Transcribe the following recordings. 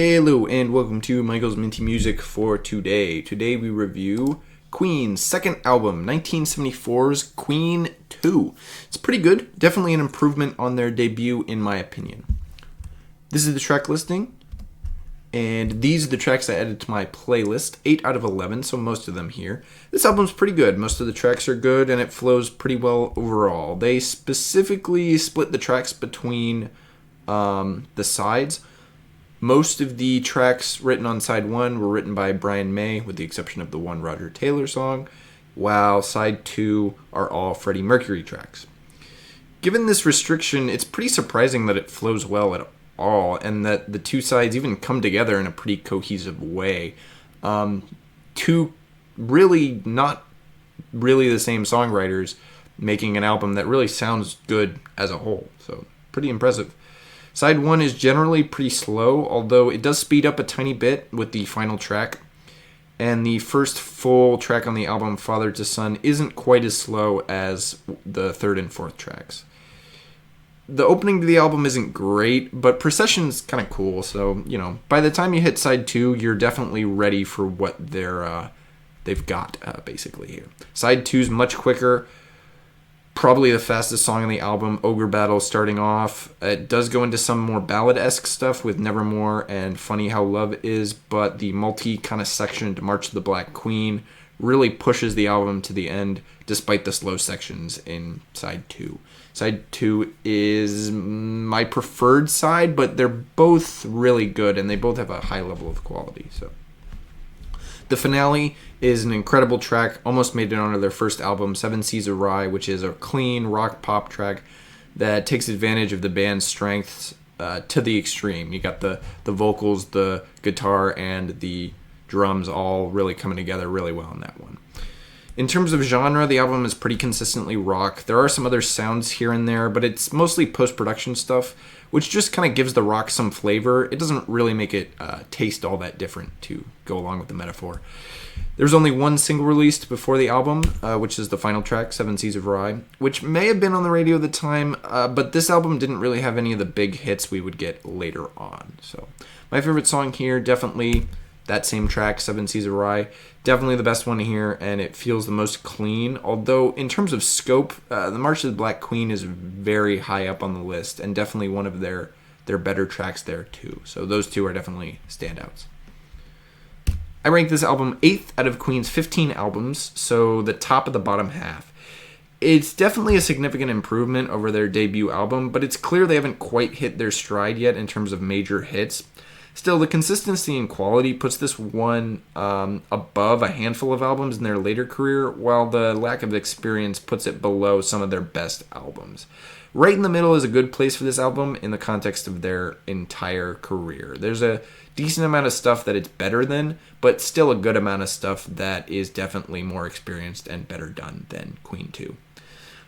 Hello and welcome to Michael's Minty Music for today. Today we review Queen's second album, 1974's Queen 2. It's pretty good, definitely an improvement on their debut in my opinion. This is the track listing, and these are the tracks I added to my playlist, 8 out of 11, so most of them here. This album's pretty good, most of the tracks are good, and it flows pretty well overall. They specifically split the tracks between the sides. Most of the tracks written on side 1 were written by Brian May, with the exception of the one Roger Taylor song, while side 2 are all Freddie Mercury tracks. Given this restriction, it's pretty surprising that it flows well at all, and that the two sides even come together in a pretty cohesive way. Two really not really the same songwriters making an album that really sounds good as a whole, so pretty impressive. Side 1 is generally pretty slow, although it does speed up a tiny bit with the final track. And the first full track on the album, Father to Son, isn't quite as slow as the third and fourth tracks. The opening to the album isn't great, but Procession's kind of cool, so, by the time you hit side 2, you're definitely ready for what they've got, basically, here. Side 2's much quicker. Probably the fastest song on the album, Ogre Battle, starting off. It does go into some more ballad-esque stuff with Nevermore and Funny How Love Is, but the multi-kind of sectioned March of the Black Queen really pushes the album to the end, despite the slow sections in side 2. Side 2 is my preferred side, but they're both really good, and they both have a high level of quality, so. The finale is an incredible track, almost made it onto their first album, Seven Seas of Rye, which is a clean rock pop track that takes advantage of the band's strengths to the extreme. You got the vocals, the guitar, and the drums all really coming together really well in that one. In terms of genre, the album is pretty consistently rock. There are some other sounds here and there, but it's mostly post-production stuff, which just kind of gives the rock some flavor. It doesn't really make it taste all that different, to go along with the metaphor. There's only one single released before the album, which is the final track, Seven Seas of Rye, which may have been on the radio at the time, but this album didn't really have any of the big hits we would get later on. So my favorite song here, definitely that same track, Seven Seas of Rye, definitely the best one here, and it feels the most clean. Although, in terms of scope, the March of the Black Queen is very high up on the list, and definitely one of their better tracks there, too. So those two are definitely standouts. I rank this album 8th out of Queen's 15 albums, so the top of the bottom half. It's definitely a significant improvement over their debut album, but it's clear they haven't quite hit their stride yet in terms of major hits. Still, the consistency and quality puts this one above a handful of albums in their later career, while the lack of experience puts it below some of their best albums. Right in the middle is a good place for this album in the context of their entire career. There's a decent amount of stuff that it's better than, but still a good amount of stuff that is definitely more experienced and better done than Queen 2.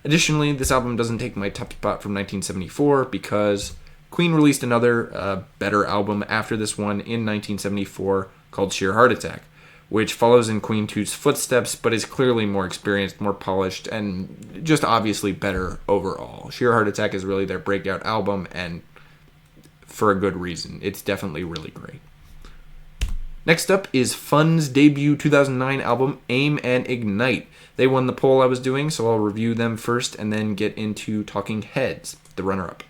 Additionally, this album doesn't take my top spot from 1974 because Queen released another better album after this one in 1974 called Sheer Heart Attack, which follows in Queen 2's footsteps but is clearly more experienced, more polished, and just obviously better overall. Sheer Heart Attack is really their breakout album, and for a good reason. It's definitely really great. Next up is Fun's debut 2009 album, Aim and Ignite. They won the poll I was doing, so I'll review them first and then get into Talking Heads, the runner-up.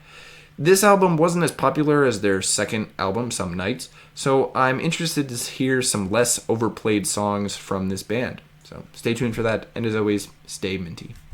This album wasn't as popular as their second album, Some Nights, so I'm interested to hear some less overplayed songs from this band. So stay tuned for that, and as always, stay minty.